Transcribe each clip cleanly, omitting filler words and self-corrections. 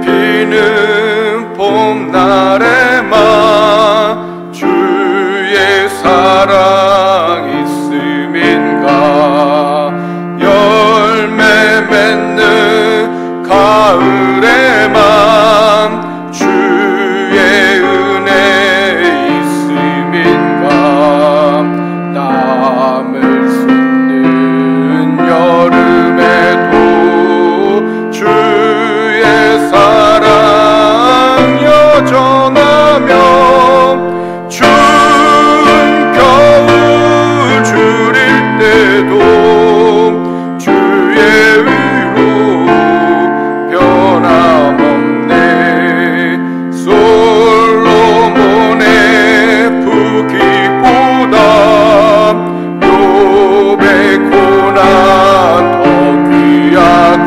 피는 봄날에만 주의 사랑 있음인가. 열매 맺는 가을에만 주의 은혜 있음인가. 땀을 쏟는 여름에도 주의 사랑 여전하며 추운 겨울 줄일 때도 주의 의로 변함없네. 솔로몬의 부귀보다 욥의 고난 더 귀하고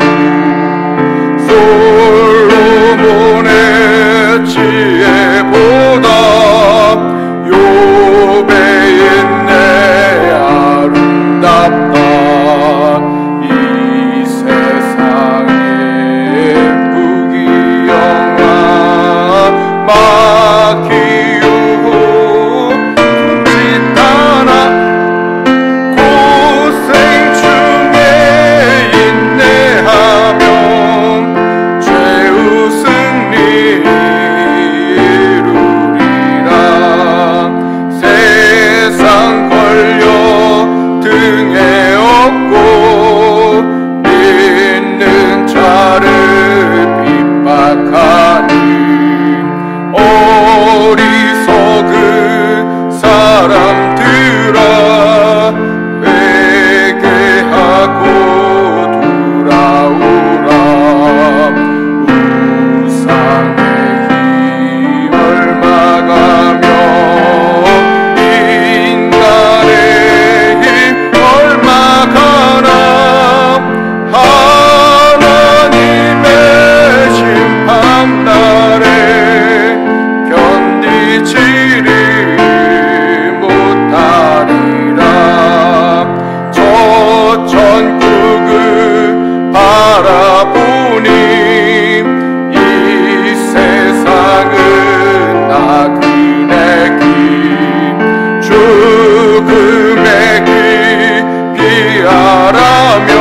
솔로몬의 지혜보다 욥의 인내 아름답다. 이 세상의 부귀영화 막히고 흠짓 하나 고생 중에 인내하며 죄의 승리 이루리라. 세상 권력 등에 업고 믿는 자를 핍박하니 어리석은 사람들아 회개하고 돌아오라. 우상의 힘을 막아며 인간의 힘 얼마가나 하나님의 심판날에 견디지를 못하리라. 저 천국을 바라보니 이 세상은 나그네 길 죽음의 길 피하라며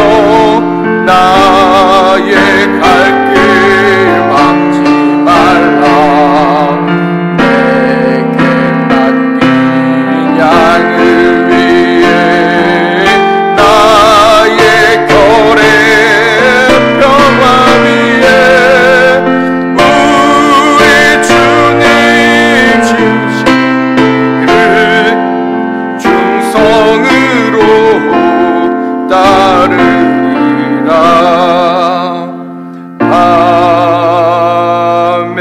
나의 갈 길 막지 말라. 내게 맡긴 양을 위해 나의 결의 평화 위에 우리 주님 진실을 충성으로 따르리라. 아멘.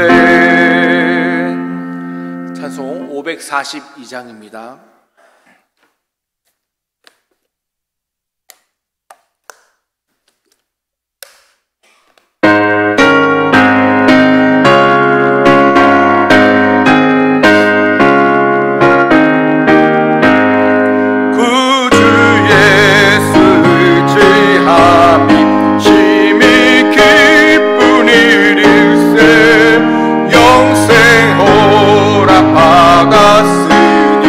찬송 542장입니다. 구주 예수의 지함이 심히 기쁜 일일세. 영생 허락받았으니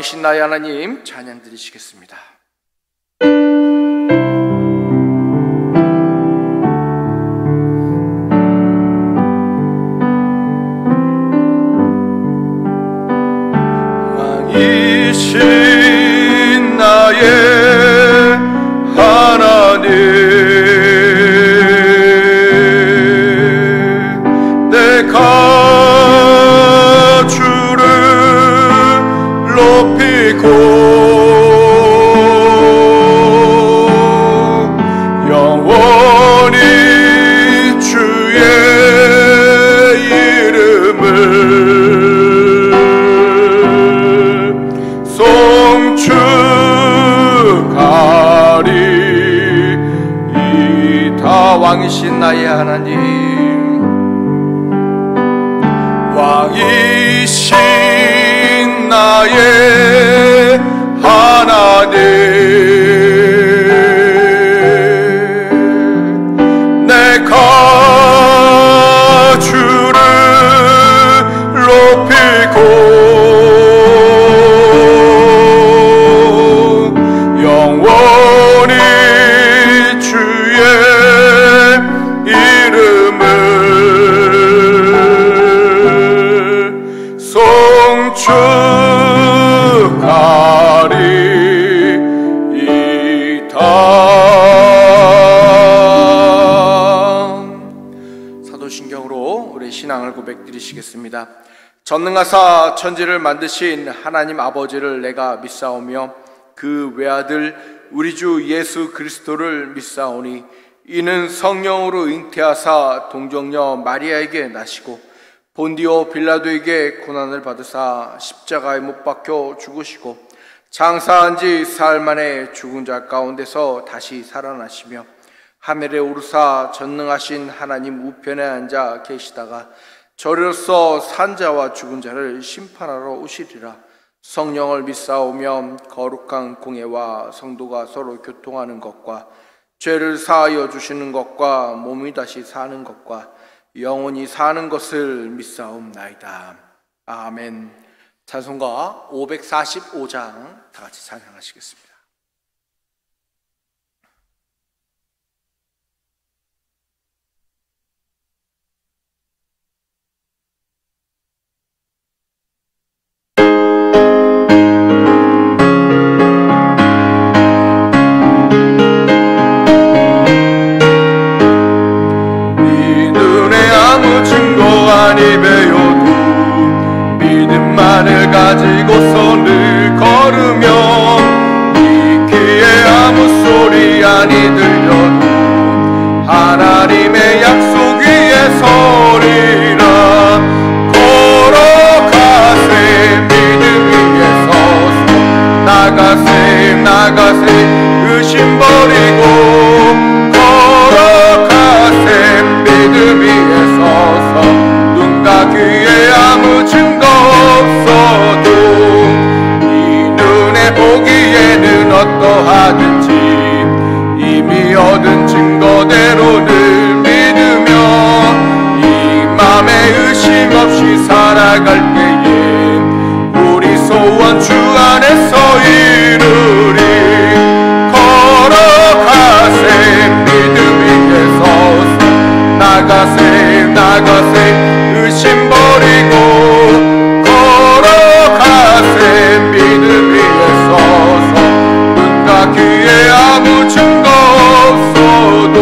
왕이신 나의 하나님 찬양 드리시겠습니다. 왕이신 나의 하나님, 내가 주를 높이고 영원히 주의 이름을 송축하리. 이다 왕이신 나의 하나님, 왕이신 나의 하나님, 내가 주를 높이고 영원히 주의 이름을 송축하리이다. 사도신경으로 우리 신앙을 고백드리시겠습니다. 전능하사 천지를 만드신 하나님 아버지를 내가 믿사오며 그 외아들 우리 주 예수 그리스도를 믿사오니 이는 성령으로 잉태하사 동정녀 마리아에게 나시고 본디오 빌라도에게 고난을 받으사 십자가에 못 박혀 죽으시고 장사한 지 사흘 만에 죽은 자 가운데서 다시 살아나시며 하늘에 오르사 전능하신 하나님 우편에 앉아 계시다가 저리로서 산 자와 죽은 자를 심판하러 오시리라. 성령을 믿사오며 거룩한 공예와 성도가 서로 교통하는 것과 죄를 사하여 주시는 것과 몸이 다시 사는 것과 영원히 사는 것을 믿사옵나이다. 아멘. 찬송가 545장 다 같이 찬양하시겠습니다. 배워도 믿음만을 가지고서 늘 걸으며 이 귀에 아무 소리 아니 들려도 하나님의 약속 위에 서리라. 걸어가세 믿음 위에 서서 나가세 의심 버리고 걸어가세 믿음 위에 서서 귀에 아무 증거 없어도 이 눈에 보기에는 어떠하든지 이미 얻은 증거대로 늘 믿으며 이 맘에 의심 없이 살아갈 때에 우리 소원 주 안에서 이루리. 걸어가세 믿음 위에 서서 나가세 의심 버리고 걸어가세 믿음 위에 서서 눈과 귀에 아무 증거 없어도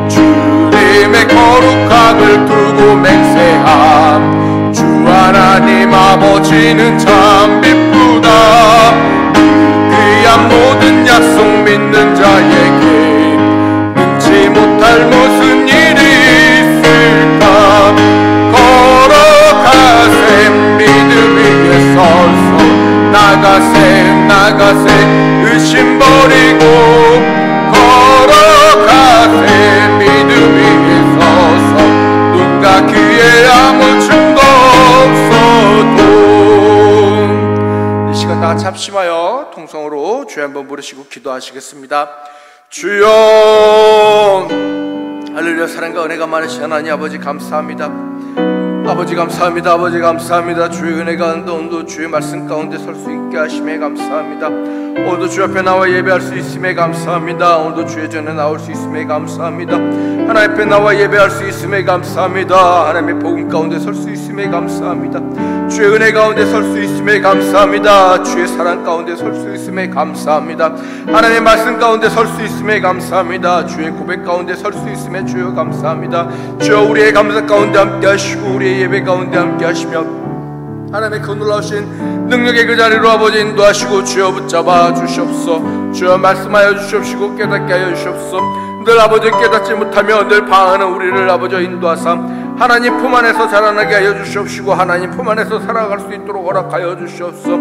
주님의 거룩함을 두고 맹세함. 주 하나님 아버지는 참 기쁘다. 그 귀한 모든 약속 믿는 자에게 능치 못할 무슨 일이 있을까. 걸어가세 믿음 위에 서서 나가세 의심 버리고 걸어가세 믿음 위에 서서 눈과 귀에 아무 증거 없어도. 이 시간 다 같이 합심하여 통성으로 주여 한번 부르시고 기도하시겠습니다. 주여 할렐루야. 사랑과 은혜가 많으신 하나님 아버지 감사합니다. 아버지 감사합니다. 아버지 감사합니다. 주의 은혜 가운데 오늘도 주의 말씀 가운데 설 수 있게 하심에 감사합니다. 오늘도 주 앞에 나와 예배할 수 있음에 감사합니다. 오늘도 주의 전에 나올 수 있음에 감사합니다. 하나님 앞에 나와 예배할 수 있음에 감사합니다. 하나님의 복음 가운데 설 수 있음에 감사합니다. 주의 은혜 가운데 설 수 있음에 감사합니다. 주의 사랑 가운데 설 수 있음에 감사합니다. 하나님의 말씀 가운데 설 수 있음에 감사합니다. 주의 고백 가운데 설 수 있음에 주여 감사합니다. 주여 우리의 감사 가운데 함께 하시고 우리의 예배 가운데 함께 하시며 하나님의 그 놀라우신 능력의 그 자리로 아버지 인도하시고 주여 붙잡아 주시옵소서. 주여 말씀하여 주시옵시고 깨닫게 하여 주시옵소서. 늘 아버지 깨닫지 못하며 늘 방황하는 우리를 아버지 인도하사 하나님 품 안에서 자라나게 하여 주시옵시고 하나님 품 안에서 살아갈 수 있도록 허락하여 주시옵소서.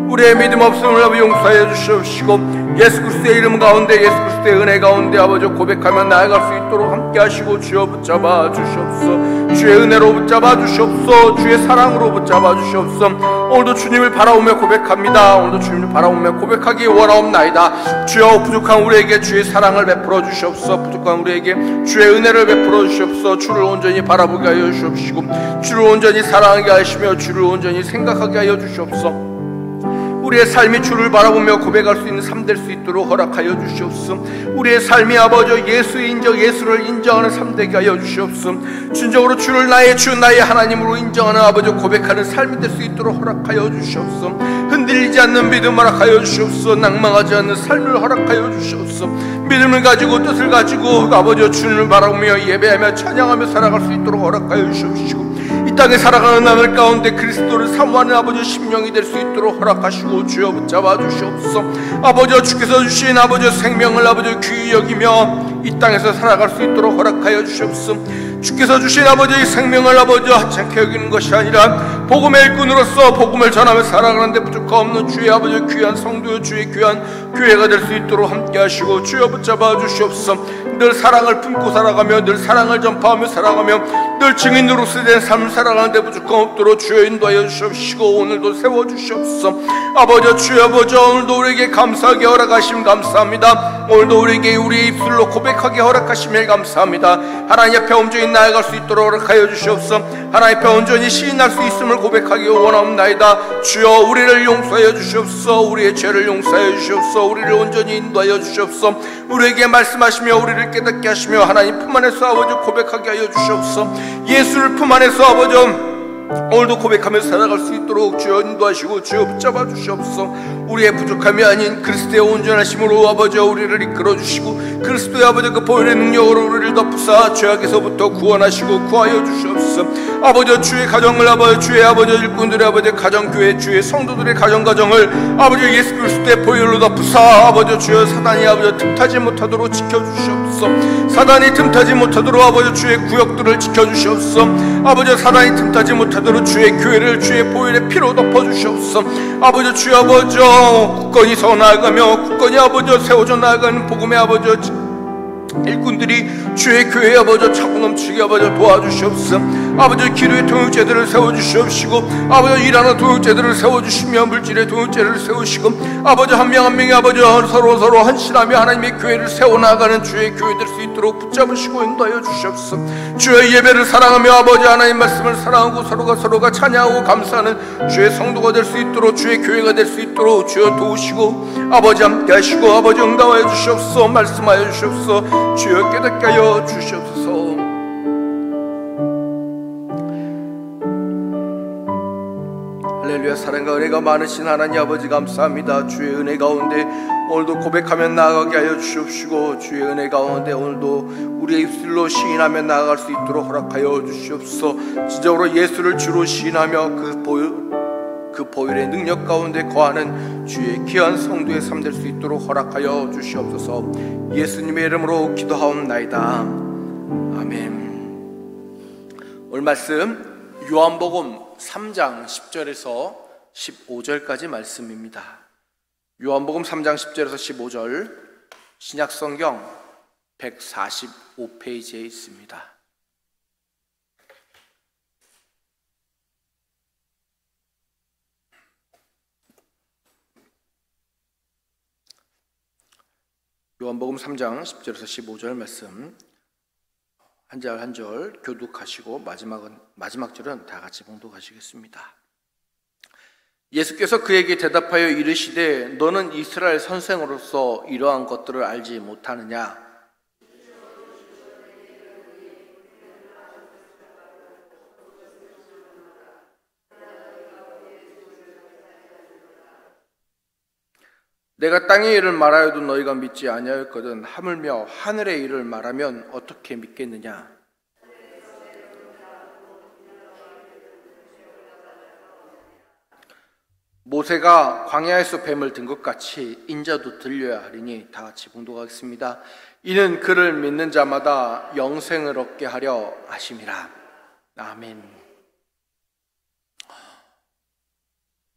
우리의 믿음 없음을 아버지 용서하여 주시옵시고 예수 그리스도의 이름 가운데 예수 그리스도의 은혜 가운데 아버지 고백하며 나아갈 수 있도록 함께 하시고 주여 붙잡아 주시옵소서. 주의 은혜로 붙잡아 주시옵소서. 주의 사랑으로 붙잡아 주시옵소서. 오늘도 주님을 바라오며 고백합니다. 오늘도 주님을 바라오며 고백하기 원하옵나이다. 주여 부족한 우리에게 주의 사랑을 베풀어 주시옵소서. 부족한 우리에게 주의 은혜를 베풀어 주시옵소서. 주를 온전히 바라보게 하여 주시옵시고 주를 온전히 사랑하게 하시며 주를 온전히 생각하게 하여 주시옵소서. 우리의 삶이 주를 바라보며 고백할 수 있는 삶 될 수 있도록 허락하여 주시옵소서. 우리의 삶이 아버지 예수를 인정하는 삶 되게 하여 주시옵소서. 진정으로 주를 나의 주 나의 하나님으로 인정하는 아버지 고백하는 삶이 될 수 있도록 허락하여 주시옵소서. 흔들리지 않는 믿음 허락하여 주시옵소서. 낭망하지 않는 삶을 허락하여 주시옵소서. 믿음을 가지고 뜻을 가지고 아버지 주님을 바라보며 예배하며 찬양하며 살아갈 수 있도록 허락하여 주시옵시고 이 땅에 살아가는 나날 가운데 그리스도를 사모하는 아버지 심령이 될 수 있도록 허락하시고 주여 붙잡아 주시옵소서. 아버지 주께서 주신 아버지 생명을 아버지 귀히 여기며 이 땅에서 살아갈 수 있도록 허락하여 주시옵소서. 주께서 주신 아버지의 생명을 아버지 하찮게 여기는 것이 아니라 복음의 일꾼으로서 복음을 전하며 살아가는데 부족함 없는 주의 아버지 귀한 성도여 주의 귀한 교회가 될 수 있도록 함께 하시고 주여 붙잡아 주시옵소서. 늘 사랑을 품고 살아가며 늘 사랑을 전파하며 살아가며 늘 증인으로서 된 삶을 살아가는데 부족함 없도록 주여 인도하여 주시옵시고 오늘도 세워주시옵소서. 아버지 주여 아버지 오늘도 우리에게 감사하게 허락하심 감사합니다. 오늘도 우리에게 우리의 입술로 고백하게 허락하시며 감사합니다. 하나님 앞에 온전히 나아갈 수 있도록 허락하여 주시옵소서. 하나님 앞에 온전히 시인할 수 있음을 고백하기 원하옵나이다. 주여 우리를 용서하여 주시옵소서. 우리의 죄를 용서하여 주시옵소서. 우리를 온전히 인도하여 주시옵소서. 우리에게 말씀하시며 우리를 깨닫게 하시며 하나님 품 안에서 아버지 고백하게 하여 주시옵소서. 예수를 품 안에서 아버지 오늘도 고백하며 살아갈 수 있도록 주여 인도하시고 주여 붙잡아 주시옵소서. 우리의 부족함이 아닌 그리스도의 온전하심으로 아버지 우리를 이끌어 주시고 그리스도의 아버지 그 보혈의 능력으로 우리를 덮으사 죄악에서부터 구원하시고 구하여 주시옵소서. 아버지 주의 가정을 아버지 주의 아버지 일꾼들의 아버지 가정교회 주의 성도들의 가정을 아버지 예수 그리스도의 보혈로 덮으사 아버지 주여 사단이 아버지 틈타지 못하도록 지켜주시옵소서. 사단이 틈타지 못하도록 아버지 주의 구역들을 지켜주시옵소서. 아버지 사단이 틈타지 못하도록 주의 교회를 주의 보혈의 피로 덮어주시옵소서. 아버지 주여 아버지 굳건히 서 나아가며 굳건히 아버지 세워져 나아가는 복음의 아버지 일꾼들이 주의 교회 아버지 차고 넘치게 아버지 도와주시옵소서. 아버지 기도의 동역자들을 세워주시옵시고 아버지 일하는 동역자들을 세워주시며 물질의 동역자를 세우시고 아버지 한 명 한 명이 아버지 서로 헌신하며 하나님의 교회를 세워나가는 주의 교회 될 수 있도록 붙잡으시고 인도하여 주시옵소서. 주의 예배를 사랑하며 아버지 하나님 말씀을 사랑하고 서로가 찬양하고 감사하는 주의 성도가 될 수 있도록 주의 교회가 될 수 있도록 주여 도우시고 아버지 함께 하시고 아버지 응답하여 주시옵소서. 말씀하여 주시옵소서. 주여 깨닫게 하여 주시옵소서. 할렐루야. 사랑과 은혜가 많으신 하나님 아버지 감사합니다. 주의 은혜 가운데 오늘도 고백하며 나아가게 하여 주시옵시고 주의 은혜 가운데 오늘도 우리의 입술로 시인하며 나아갈 수 있도록 허락하여 주시옵소서. 진정으로 예수를 주로 시인하며 그 보혈의 능력 가운데 거하는 주의 귀한 성도의 삶 될 수 있도록 허락하여 주시옵소서. 예수님의 이름으로 기도하옵나이다. 아멘. 오늘 말씀 요한복음 3장 10절에서 15절까지 말씀입니다. 요한복음 3장 10절에서 15절 신약성경 145페이지에 있습니다. 요한복음 3장 10절에서 15절 말씀 한 절 한 절 교독하시고 마지막 절은 다 같이 봉독하시겠습니다. 예수께서 그에게 대답하여 이르시되 너는 이스라엘 선생으로서 이러한 것들을 알지 못하느냐? 내가 땅의 일을 말하여도 너희가 믿지 아니하였거든 하물며 하늘의 일을 말하면 어떻게 믿겠느냐? 모세가 광야에서 뱀을 든 것 같이 인자도 들려야 하리니 다 같이 봉독하겠습니다. 이는 그를 믿는 자마다 영생을 얻게 하려 하심이라. 아멘.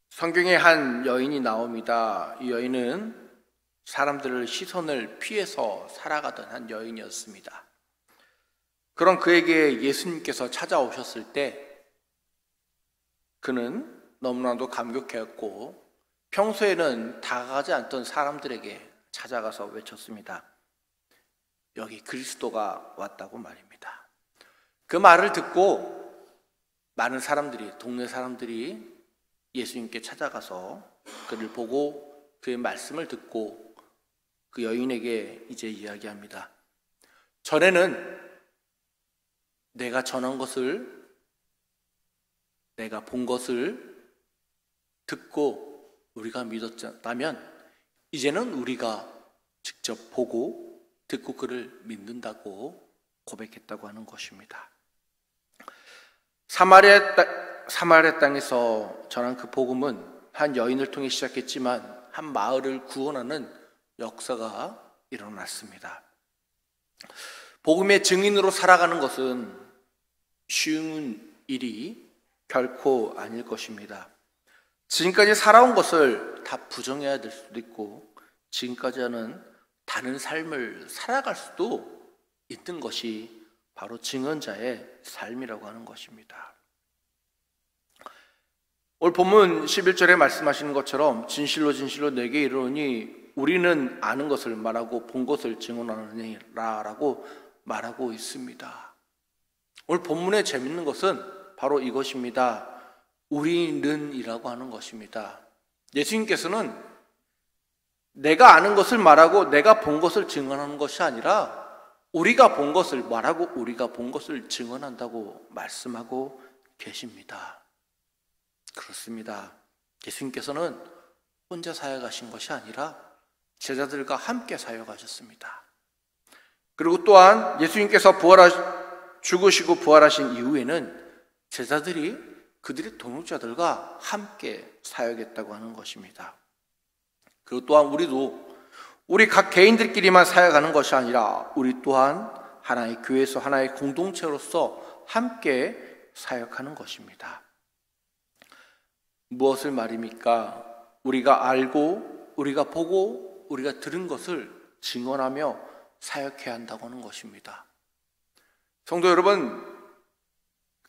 성경에 한 여인이 나옵니다. 이 여인은 사람들의 시선을 피해서 살아가던 한 여인이었습니다. 그런 그에게 예수님께서 찾아오셨을 때 그는 너무나도 감격했고 평소에는 다가가지 않던 사람들에게 찾아가서 외쳤습니다. 여기 그리스도가 왔다고 말입니다. 그 말을 듣고 많은 사람들이, 동네 사람들이 예수님께 찾아가서 그를 보고 그의 말씀을 듣고 그 여인에게 이제 이야기합니다. 전에는 내가 전한 것을, 내가 본 것을 듣고 우리가 믿었다면 이제는 우리가 직접 보고 듣고 그를 믿는다고 고백했다고 하는 것입니다. 사마리아 땅에서 전한 그 복음은 한 여인을 통해 시작했지만 한 마을을 구원하는 역사가 일어났습니다. 복음의 증인으로 살아가는 것은 쉬운 일이 결코 아닐 것입니다. 지금까지 살아온 것을 다 부정해야 될 수도 있고 지금까지는 다른 삶을 살아갈 수도 있는 것이 바로 증언자의 삶이라고 하는 것입니다. 오늘 본문 11절에 말씀하시는 것처럼 진실로 진실로 내게 이르노니 우리는 아는 것을 말하고 본 것을 증언하느니라 라고 말하고 있습니다. 오늘 본문의 재밌는 것은 바로 이것입니다. 우리는 이라고 하는 것입니다. 예수님께서는 내가 아는 것을 말하고 내가 본 것을 증언하는 것이 아니라 우리가 본 것을 말하고 우리가 본 것을 증언한다고 말씀하고 계십니다. 그렇습니다. 예수님께서는 혼자 사역하신 것이 아니라 제자들과 함께 사역하셨습니다. 그리고 또한 예수님께서 죽으시고 부활하신 이후에는 제자들이 그들의 동역자들과 함께 사역했다고 하는 것입니다. 그리고 또한 우리 각 개인들끼리만 사역하는 것이 아니라 우리 또한 하나의 교회에서 하나의 공동체로서 함께 사역하는 것입니다. 무엇을 말입니까? 우리가 알고 우리가 보고 우리가 들은 것을 증언하며 사역해야 한다고 하는 것입니다. 성도 여러분,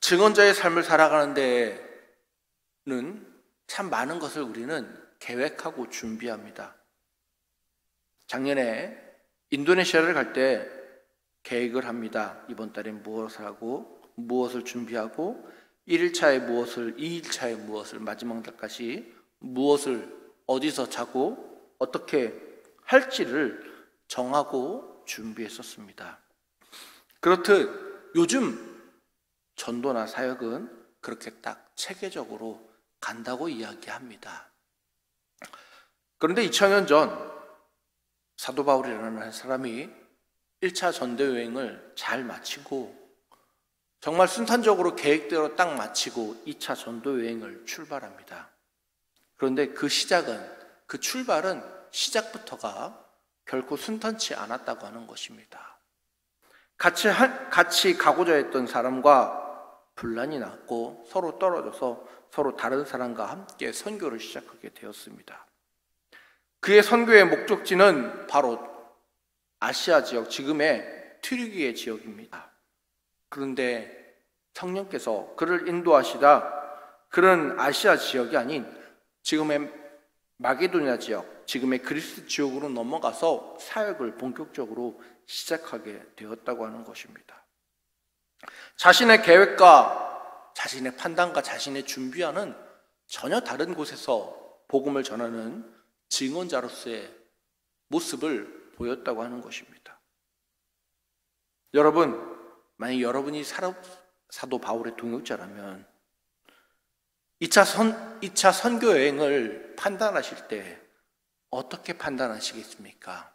증언자의 삶을 살아가는 데는 참 많은 것을 우리는 계획하고 준비합니다. 작년에 인도네시아를 갈 때 계획을 합니다. 이번 달에 무엇을 하고 무엇을 준비하고 1일차에 무엇을, 2일차에 무엇을, 마지막 날까지 무엇을 어디서 자고 어떻게 할지를 정하고 준비했었습니다. 그렇듯 요즘 전도나 사역은 그렇게 딱 체계적으로 간다고 이야기합니다. 그런데 2000년 전 사도 바울이라는 사람이 1차 전도 여행을 잘 마치고 정말 순탄적으로 계획대로 딱 마치고 2차 전도 여행을 출발합니다. 그런데 그 출발은 시작부터가 결코 순탄치 않았다고 하는 것입니다. 같이 가고자 했던 사람과 분란이 났고 서로 떨어져서 서로 다른 사람과 함께 선교를 시작하게 되었습니다. 그의 선교의 목적지는 바로 아시아 지역, 지금의 튀르기예 지역입니다. 그런데 성령께서 그를 인도하시다 그런 아시아 지역이 아닌 지금의 마게도냐 지역, 지금의 그리스 지역으로 넘어가서 사역을 본격적으로 시작하게 되었다고 하는 것입니다. 자신의 계획과 자신의 판단과 자신의 준비와는 전혀 다른 곳에서 복음을 전하는 증언자로서의 모습을 보였다고 하는 것입니다. 여러분, 만약 여러분이 사도 바울의 동역자라면 2차 선교 여행을 판단하실 때 어떻게 판단하시겠습니까?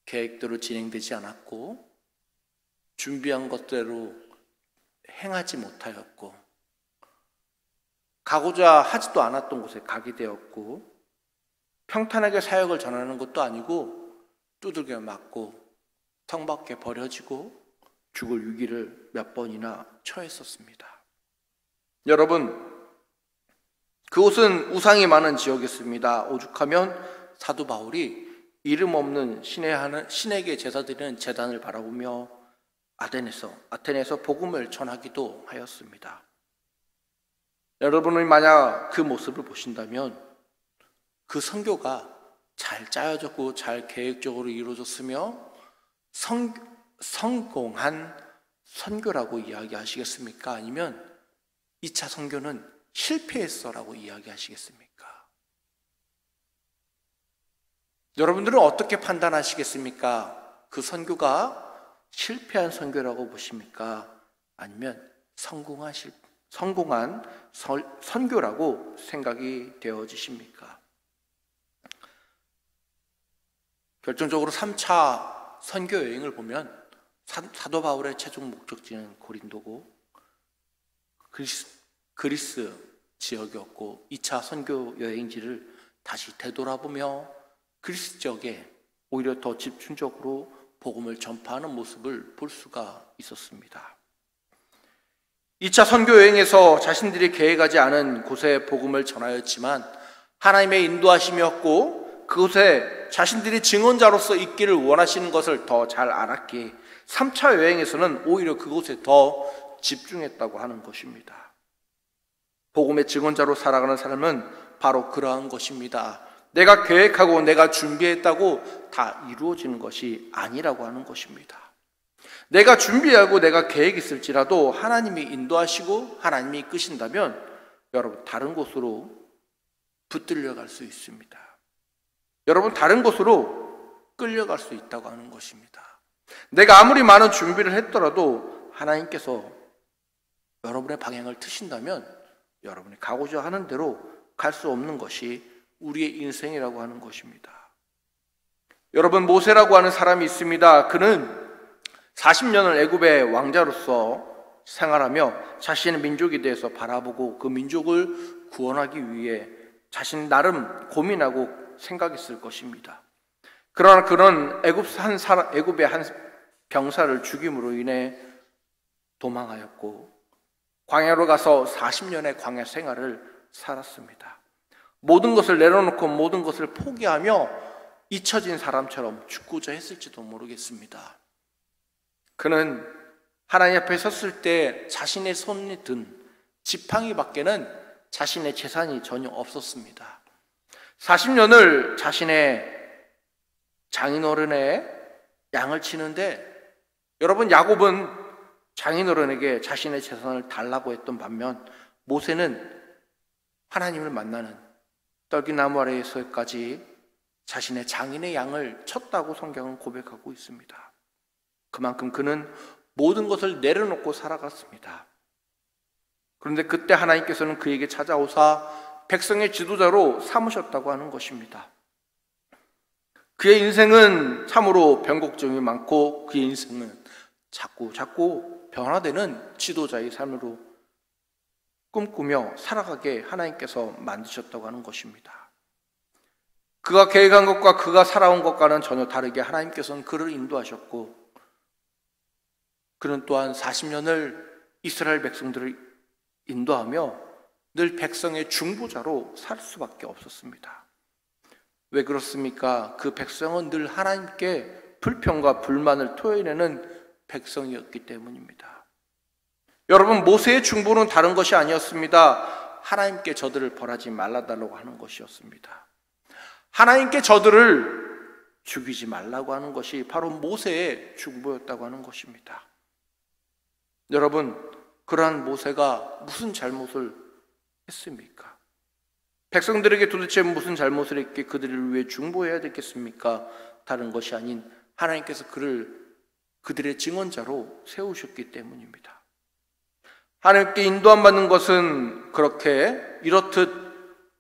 계획대로 진행되지 않았고 준비한 것대로 행하지 못하였고 가고자 하지도 않았던 곳에 가게 되었고 평탄하게 사역을 전하는 것도 아니고 두들겨 맞고 성 밖에 버려지고 죽을 위기를 몇 번이나 처했었습니다. 여러분, 그곳은 우상이 많은 지역이었습니다. 오죽하면 사도 바울이 이름 없는 신에게 제사드리는 제단을 바라보며 아테네에서 복음을 전하기도 하였습니다. 여러분이 만약 그 모습을 보신다면 그 선교가 잘 짜여졌고 잘 계획적으로 이루어졌으며 성공한 선교라고 이야기하시겠습니까? 아니면 2차 선교는 실패했어라고 이야기하시겠습니까? 여러분들은 어떻게 판단하시겠습니까? 그 선교가 실패한 선교라고 보십니까? 아니면 성공한 선교라고 생각이 되어지십니까? 결정적으로 3차 선교 여행을 보면 사도 바울의 최종 목적지는 고린도고 그리스 지역이었고 2차 선교 여행지를 다시 되돌아보며 그리스 지역에 오히려 더 집중적으로 복음을 전파하는 모습을 볼 수가 있었습니다. 2차 선교 여행에서 자신들이 계획하지 않은 곳에 복음을 전하였지만 하나님의 인도하심이었고 그곳에 자신들이 증언자로서 있기를 원하시는 것을 더 잘 알았기에 3차 여행에서는 오히려 그곳에 더 집중했다고 하는 것입니다. 복음의 증언자로 살아가는 삶은 바로 그러한 것입니다. 내가 계획하고 내가 준비했다고 다 이루어지는 것이 아니라고 하는 것입니다. 내가 준비하고 내가 계획이 있을지라도 하나님이 인도하시고 하나님이 이끄신다면 여러분 다른 곳으로 붙들려 갈 수 있습니다. 여러분 다른 곳으로 끌려갈 수 있다고 하는 것입니다. 내가 아무리 많은 준비를 했더라도 하나님께서 여러분의 방향을 트신다면 여러분이 가고자 하는 대로 갈 수 없는 것이 우리의 인생이라고 하는 것입니다. 여러분 모세라고 하는 사람이 있습니다. 그는 40년을 애굽의 왕자로서 생활하며 자신의 민족에 대해서 바라보고 그 민족을 구원하기 위해 자신 나름 고민하고 생각했을 것입니다. 그러나 그는 애굽의 한 병사를 죽임으로 인해 도망하였고 광야로 가서 40년의 광야 생활을 살았습니다. 모든 것을 내려놓고 모든 것을 포기하며 잊혀진 사람처럼 죽고자 했을지도 모르겠습니다. 그는 하나님 앞에 섰을 때 자신의 손에 든 지팡이 밖에는 자신의 재산이 전혀 없었습니다. 40년을 자신의 장인어른의 양을 치는데 여러분 야곱은 장인어른에게 자신의 재산을 달라고 했던 반면 모세는 하나님을 만나는 떨기나무 아래에서까지 자신의 장인의 양을 쳤다고 성경은 고백하고 있습니다. 그만큼 그는 모든 것을 내려놓고 살아갔습니다. 그런데 그때 하나님께서는 그에게 찾아오사 백성의 지도자로 삼으셨다고 하는 것입니다. 그의 인생은 참으로 변곡점이 많고 그의 인생은 자꾸 변화되는 지도자의 삶으로 꿈꾸며 살아가게 하나님께서 만드셨다고 하는 것입니다. 그가 계획한 것과 그가 살아온 것과는 전혀 다르게 하나님께서는 그를 인도하셨고 그는 또한 40년을 이스라엘 백성들을 인도하며 늘 백성의 중보자로 살 수밖에 없었습니다. 왜 그렇습니까? 그 백성은 늘 하나님께 불평과 불만을 토해내는 백성이었기 때문입니다. 여러분 모세의 중보는 다른 것이 아니었습니다. 하나님께 저들을 벌하지 말아달라고 하는 것이었습니다. 하나님께 저들을 죽이지 말라고 하는 것이 바로 모세의 중보였다고 하는 것입니다. 여러분, 그러한 모세가 무슨 잘못을 했습니까? 백성들에게 도대체 무슨 잘못을 했기에 그들을 위해 중보해야 되겠습니까? 다른 것이 아닌 하나님께서 그들의 증언자로 세우셨기 때문입니다. 하나님께 인도함 받는 것은 그렇게 이렇듯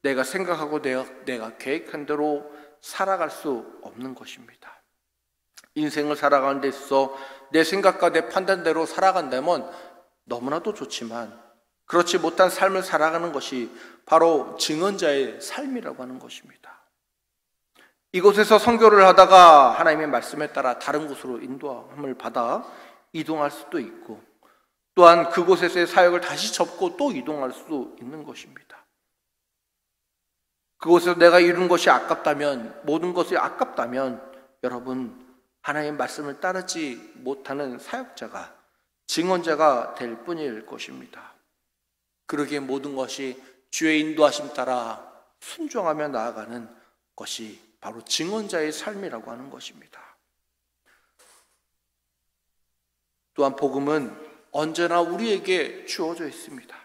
내가 생각하고 내가 계획한 대로 살아갈 수 없는 것입니다. 인생을 살아가는 데 있어서 내 생각과 내 판단대로 살아간다면 너무나도 좋지만 그렇지 못한 삶을 살아가는 것이 바로 증언자의 삶이라고 하는 것입니다. 이곳에서 선교를 하다가 하나님의 말씀에 따라 다른 곳으로 인도함을 받아 이동할 수도 있고, 또한 그곳에서의 사역을 다시 접고 또 이동할 수 있는 것입니다. 그곳에서 내가 이룬 것이 아깝다면, 모든 것이 아깝다면 여러분, 하나님의 말씀을 따르지 못하는 사역자가, 증언자가 될 뿐일 것입니다. 그러기에 모든 것이 주의 인도하심 따라 순종하며 나아가는 것이 바로 증언자의 삶이라고 하는 것입니다. 또한 복음은 언제나 우리에게 주어져 있습니다.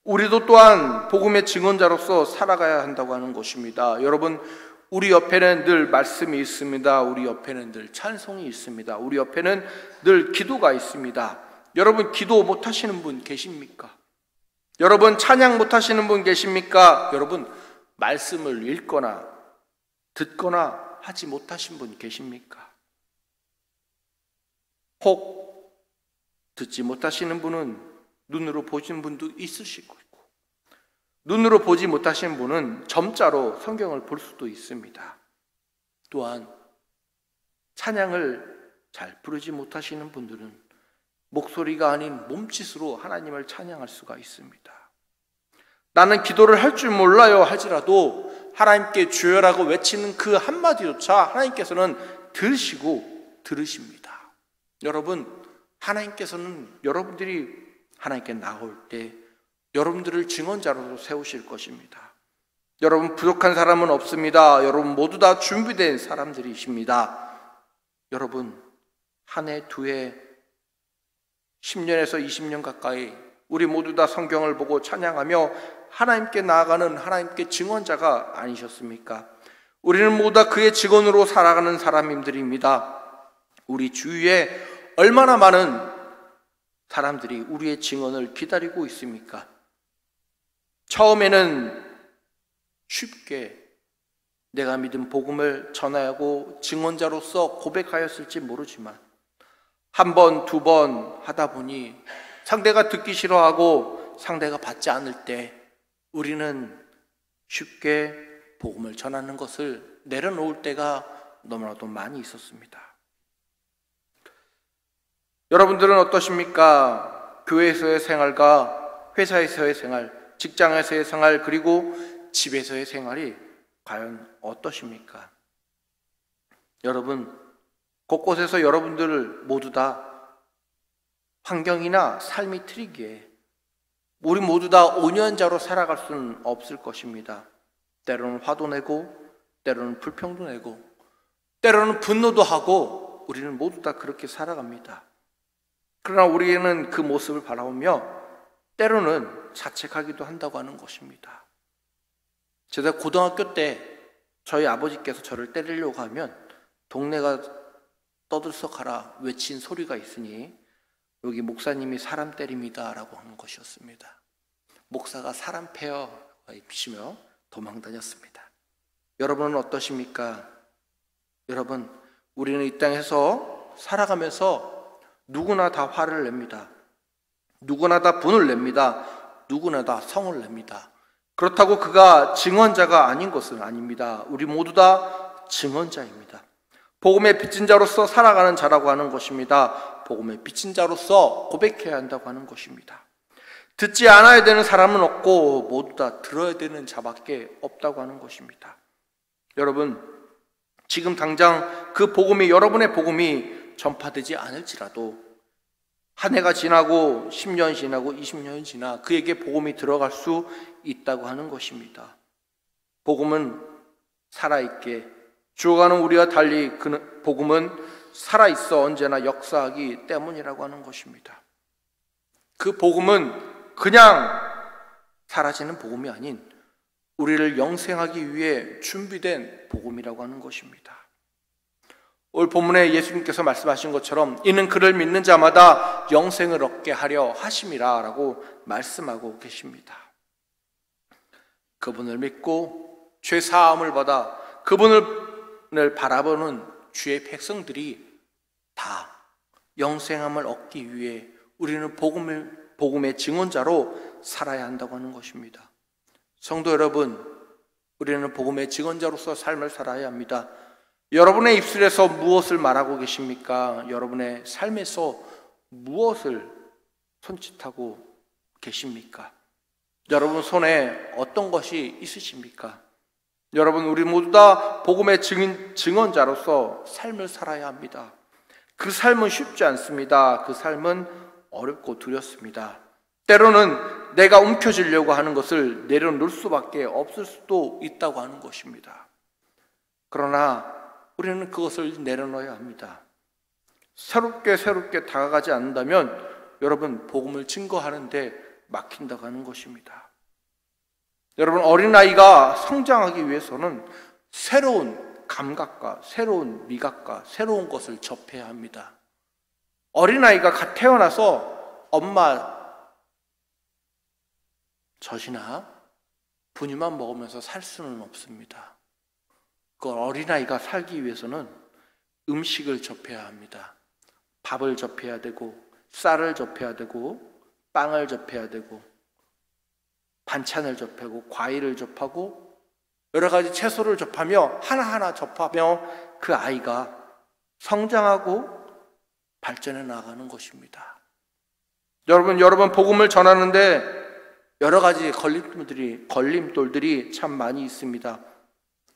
우리도 또한 복음의 증언자로서 살아가야 한다고 하는 것입니다. 여러분, 우리 옆에는 늘 말씀이 있습니다. 우리 옆에는 늘 찬송이 있습니다. 우리 옆에는 늘 기도가 있습니다. 여러분, 기도 못하시는 분 계십니까? 여러분, 찬양 못하시는 분 계십니까? 여러분, 말씀을 읽거나 듣거나 하지 못하신 분 계십니까? 혹 듣지 못하시는 분은 눈으로 보신 분도 있으실 거고, 눈으로 보지 못하신 분은 점자로 성경을 볼 수도 있습니다. 또한 찬양을 잘 부르지 못하시는 분들은 목소리가 아닌 몸짓으로 하나님을 찬양할 수가 있습니다. 나는 기도를 할 줄 몰라요 할지라도 하나님께 주여라고 외치는 그 한마디조차 하나님께서는 들으십니다. 여러분, 하나님께서는 여러분들이 하나님께 나올 때 여러분들을 증언자로 세우실 것입니다. 여러분, 부족한 사람은 없습니다. 여러분 모두 다 준비된 사람들이십니다. 여러분, 한 해, 두 해, 10년에서 20년 가까이 우리 모두 다 성경을 보고 찬양하며 하나님께 나아가는 하나님께 증언자가 아니셨습니까? 우리는 모두 다 그의 증언으로 살아가는 사람들입니다. 우리 주위에 얼마나 많은 사람들이 우리의 증언을 기다리고 있습니까? 처음에는 쉽게 내가 믿은 복음을 전하고 증언자로서 고백하였을지 모르지만 한 번, 두 번 하다 보니 상대가 듣기 싫어하고 상대가 받지 않을 때 우리는 쉽게 복음을 전하는 것을 내려놓을 때가 너무나도 많이 있었습니다. 여러분들은 어떠십니까? 교회에서의 생활과 회사에서의 생활, 직장에서의 생활, 그리고 집에서의 생활이 과연 어떠십니까? 여러분, 곳곳에서 여러분들 모두 다 환경이나 삶이 틀리기에 우리 모두 다 온유한자로 살아갈 수는 없을 것입니다. 때로는 화도 내고, 때로는 불평도 내고, 때로는 분노도 하고, 우리는 모두 다 그렇게 살아갑니다. 그러나 우리는 그 모습을 바라보며 때로는 자책하기도 한다고 하는 것입니다. 제가 고등학교 때 저희 아버지께서 저를 때리려고 하면 동네가 떠들썩하라 외친 소리가 있으니 여기 목사님이 사람 때립니다 라고 하는 것이었습니다. 목사가 사람 패요 비치며 도망 다녔습니다. 여러분은 어떠십니까? 여러분, 우리는 이 땅에서 살아가면서 누구나 다 화를 냅니다. 누구나 다 분을 냅니다. 누구나 다 성을 냅니다. 그렇다고 그가 증언자가 아닌 것은 아닙니다. 우리 모두 다 증언자입니다. 복음의 빚진 자로서 살아가는 자라고 하는 것입니다. 복음의 빚진 자로서 고백해야 한다고 하는 것입니다. 듣지 않아야 되는 사람은 없고 모두 다 들어야 되는 자밖에 없다고 하는 것입니다. 여러분, 지금 당장 그 복음이, 여러분의 복음이 전파되지 않을지라도 한 해가 지나고 10년 지나고 20년이 지나 그에게 복음이 들어갈 수 있다고 하는 것입니다. 복음은 살아있게, 죽어가는 우리와 달리 그 복음은 살아있어 언제나 역사하기 때문이라고 하는 것입니다. 그 복음은 그냥 사라지는 복음이 아닌 우리를 영생하기 위해 준비된 복음이라고 하는 것입니다. 오늘 본문에 예수님께서 말씀하신 것처럼 이는 그를 믿는 자마다 영생을 얻게 하려 하심이라 라고 말씀하고 계십니다. 그분을 믿고 죄 사함을 받아 그분을 바라보는 주의 백성들이 다 영생함을 얻기 위해 우리는 복음의 증언자로 살아야 한다고 하는 것입니다. 성도 여러분, 우리는 복음의 증언자로서 삶을 살아야 합니다. 여러분의 입술에서 무엇을 말하고 계십니까? 여러분의 삶에서 무엇을 손짓하고 계십니까? 여러분 손에 어떤 것이 있으십니까? 여러분, 우리 모두 다 복음의 증언자로서 삶을 살아야 합니다. 그 삶은 쉽지 않습니다. 그 삶은 어렵고 두렵습니다. 때로는 내가 움켜쥐려고 하는 것을 내려놓을 수밖에 없을 수도 있다고 하는 것입니다. 그러나 우리는 그것을 내려놓아야 합니다. 새롭게 다가가지 않는다면 여러분, 복음을 증거하는데 막힌다고 하는 것입니다. 여러분, 어린아이가 성장하기 위해서는 새로운 감각과 새로운 미각과 새로운 것을 접해야 합니다. 어린아이가 갓 태어나서 엄마 젖이나 분유만 먹으면서 살 수는 없습니다. 그 어린아이가 살기 위해서는 음식을 접해야 합니다. 밥을 접해야 되고, 쌀을 접해야 되고, 빵을 접해야 되고, 반찬을 접하고, 과일을 접하고, 여러 가지 채소를 접하며 하나하나 접하며 그 아이가 성장하고 발전해 나가는 것입니다. 여러분 복음을 전하는데 여러 가지 걸림돌들이 참 많이 있습니다.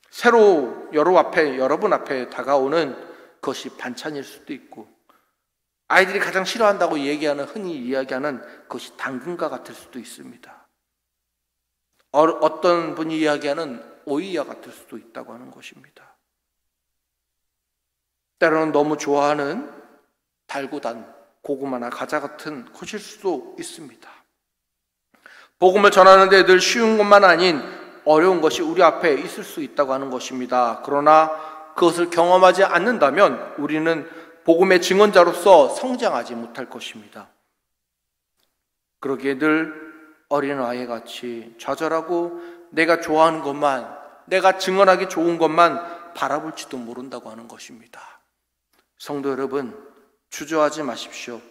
새로 여러분 앞에 다가오는 것이 반찬일 수도 있고, 아이들이 가장 싫어한다고 흔히 이야기하는 것이 당근과 같을 수도 있습니다. 어떤 분이 이야기하는 오이와 같을 수도 있다고 하는 것입니다. 때로는 너무 좋아하는 달고 단 고구마나 과자 같은 것일 수도 있습니다. 복음을 전하는데 늘 쉬운 것만 아닌 어려운 것이 우리 앞에 있을 수 있다고 하는 것입니다. 그러나 그것을 경험하지 않는다면 우리는 복음의 증언자로서 성장하지 못할 것입니다. 그러기에 늘 어린아이 같이 좌절하고 내가 좋아하는 것만, 내가 증언하기 좋은 것만 바라볼지도 모른다고 하는 것입니다. 성도 여러분, 주저하지 마십시오.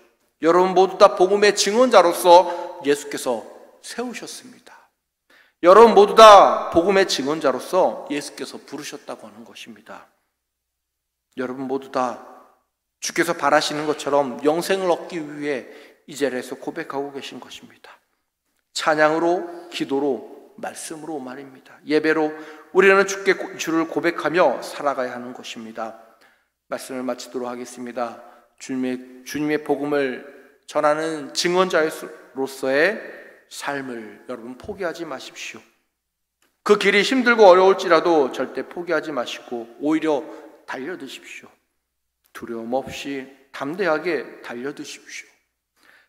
여러분 모두 다 복음의 증언자로서 예수께서 세우셨습니다. 여러분 모두 다 복음의 증언자로서 예수께서 부르셨다고 하는 것입니다. 여러분 모두 다 주께서 바라시는 것처럼 영생을 얻기 위해 이 자리에서 고백하고 계신 것입니다. 찬양으로, 기도로, 말씀으로 말입니다. 예배로 우리는 주를 고백하며 살아가야 하는 것입니다. 말씀을 마치도록 하겠습니다. 주님의 복음을 전하는 증언자로서의 삶을 여러분 포기하지 마십시오. 그 길이 힘들고 어려울지라도 절대 포기하지 마시고 오히려 달려드십시오. 두려움 없이 담대하게 달려드십시오.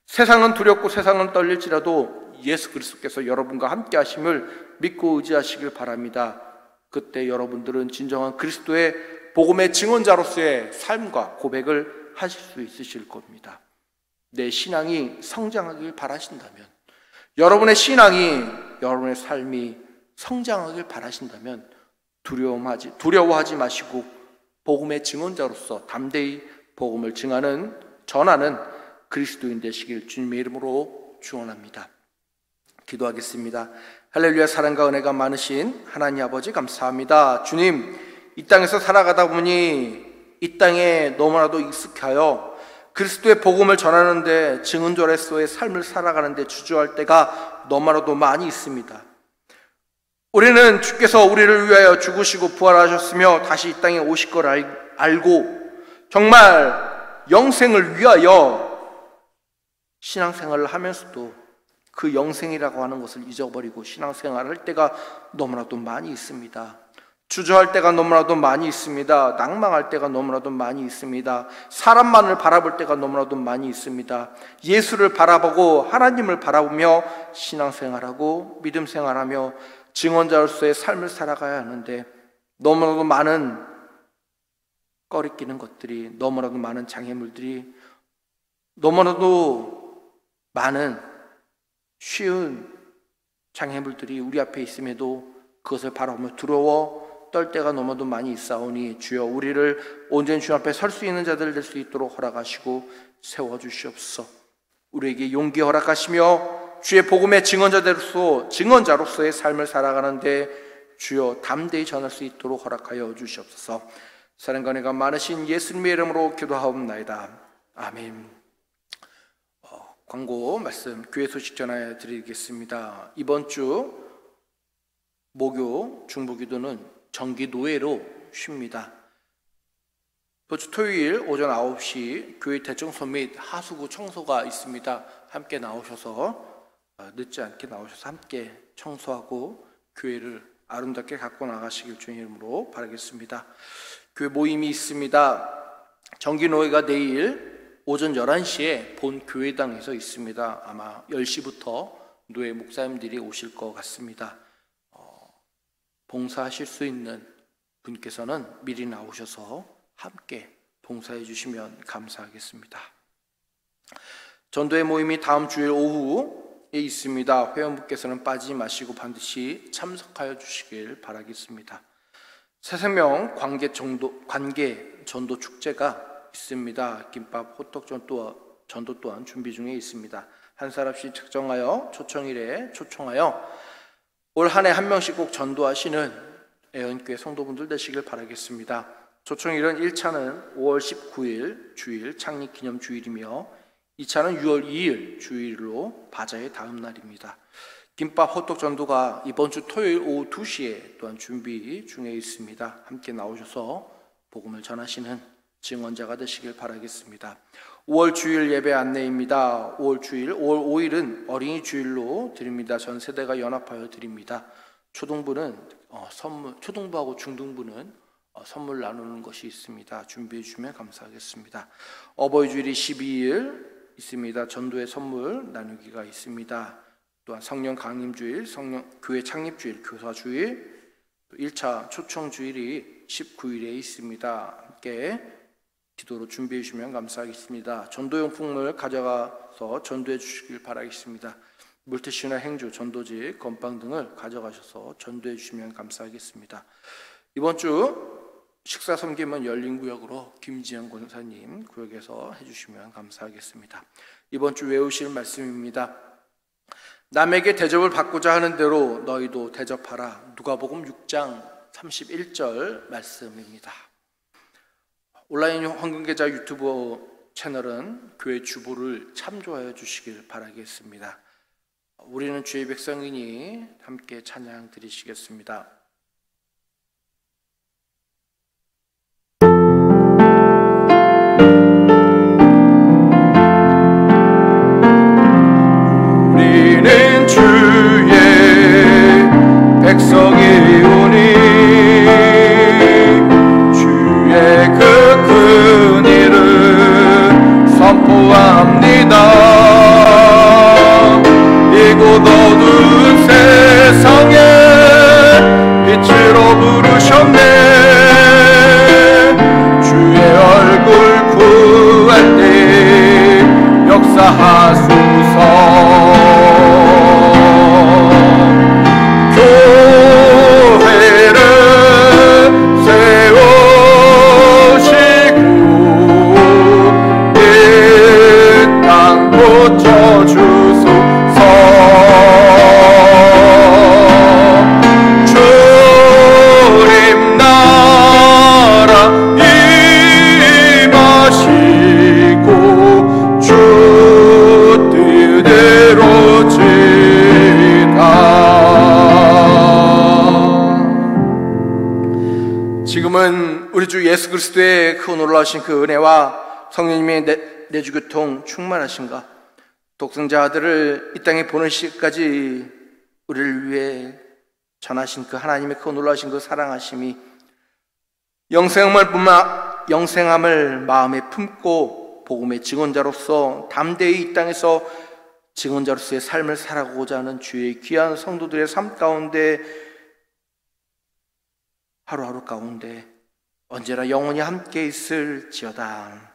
세상은 두렵고 세상은 떨릴지라도 예수 그리스도께서 여러분과 함께 하심을 믿고 의지하시길 바랍니다. 그때 여러분들은 진정한 그리스도의 복음의 증언자로서의 삶과 고백을 하실 수 있으실 겁니다. 내 신앙이 성장하길 바라신다면, 여러분의 신앙이, 여러분의 삶이 성장하길 바라신다면 두려워하지 마시고 복음의 증언자로서 담대히 복음을 전하는 그리스도인 되시길 주님의 이름으로 축원합니다. 기도하겠습니다. 할렐루야. 사랑과 은혜가 많으신 하나님 아버지 감사합니다. 주님, 이 땅에서 살아가다 보니 이 땅에 너무나도 익숙하여 그리스도의 복음을 전하는데 증언자로서의 삶을 살아가는데 주저할 때가 너무나도 많이 있습니다. 우리는 주께서 우리를 위하여 죽으시고 부활하셨으며 다시 이 땅에 오실 걸 알고 정말 영생을 위하여 신앙생활을 하면서도 그 영생이라고 하는 것을 잊어버리고 신앙생활을 할 때가 너무나도 많이 있습니다. 주저할 때가 너무나도 많이 있습니다. 낭망할 때가 너무나도 많이 있습니다. 사람만을 바라볼 때가 너무나도 많이 있습니다. 예수를 바라보고 하나님을 바라보며 신앙생활하고 믿음생활하며 증언자로서의 삶을 살아가야 하는데 너무나도 많은 꺼리끼는 것들이, 너무나도 많은 장애물들이, 너무나도 많은 쉬운 장애물들이 우리 앞에 있음에도 그것을 바라보며 두려워 떨 때가 너무도 많이 있사오니 주여 우리를 온전히 주 앞에 설 수 있는 자들 될 수 있도록 허락하시고 세워주시옵소서. 우리에게 용기 허락하시며 주의 복음의 증언자로서의 삶을 살아가는데 주여 담대히 전할 수 있도록 허락하여 주시옵소서. 사랑과 은혜가 많으신 예수님의 이름으로 기도하옵나이다. 아멘. 광고 말씀 교회 소식 전해 드리겠습니다. 이번 주 목요 중보기도는 정기 노예로 쉽니다. 이번 주 토요일 오전 9시 교회 대청소 및 하수구 청소가 있습니다. 함께 나오셔서 늦지 않게 나오셔서 함께 청소하고 교회를 아름답게 갖고 나가시길 주님 이름으로 바라겠습니다. 교회 모임이 있습니다. 정기 노예가 내일 오전 11시에 본 교회당에서 있습니다. 아마 10시부터 노예 목사님들이 오실 것 같습니다. 봉사하실 수 있는 분께서는 미리 나오셔서 함께 봉사해 주시면 감사하겠습니다. 전도회 모임이 다음 주일 오후에 있습니다. 회원분께서는 빠지지 마시고 반드시 참석하여 주시길 바라겠습니다. 새생명 관계 전도 축제가 있습니다. 김밥, 호떡 전도 또한 준비 중에 있습니다. 한 사람씩 책정하여 초청일에 초청하여 올 한 해 한 명씩 꼭 전도하시는 애언교회 성도분들 되시길 바라겠습니다. 초청일은 1차는 5월 19일 주일 창립기념주일이며 2차는 6월 2일 주일로 바자의 다음 날입니다. 김밥 호떡 전도가 이번 주 토요일 오후 2시에 또한 준비 중에 있습니다. 함께 나오셔서 복음을 전하시는 증언자가 되시길 바라겠습니다. 5월 주일 예배 안내입니다. 5월 5일은 어린이 주일로 드립니다. 전 세대가 연합하여 드립니다. 초등부는 초등부하고 중등부는 선물 나누는 것이 있습니다. 준비해 주시면 감사하겠습니다. 어버이 주일이 12일 있습니다. 전도의 선물 나누기가 있습니다. 또한 성령 강림 주일, 교회 창립 주일, 교사 주일, 1차 초청 주일이 19일에 있습니다. 함께 기도로 준비해 주시면 감사하겠습니다. 전도용품을 가져가서 전도해 주시길 바라겠습니다. 물티슈나 행주, 전도지, 건빵 등을 가져가셔서 전도해 주시면 감사하겠습니다. 이번 주 식사 섬김은 열린구역으로 김지영 권사님 구역에서 해주시면 감사하겠습니다. 이번 주 외우실 말씀입니다. 남에게 대접을 받고자 하는 대로 너희도 대접하라. 누가복음 6장 31절 말씀입니다. 온라인 황금계좌 유튜브 채널은 교회 주보를 참조하여 주시길 바라겠습니다. 우리는 주의 백성이니 함께 찬양 드리시겠습니다. 우리는 주의 백성이오니 주의 그 큰 일을 선포합니다. 이곳 어두운 세상에 빛으로 부르셨네. 주의 얼굴 구할 때 역사하소서. 지금은 우리 주 예수 그리스도의 그 놀라우신 그 은혜와 성령님의 내주교통 충만하신가, 독생자 아들을 이 땅에 보내시기까지 우리를 위해 전하신 그 하나님의 그 놀라신 그 사랑하심이 영생함을 마음에 품고 복음의 증언자로서 담대히 이 땅에서 증언자로서의 삶을 살아가고자 하는 주의 귀한 성도들의 삶 가운데 하루하루 가운데 언제나 영원히 함께 있을지어다.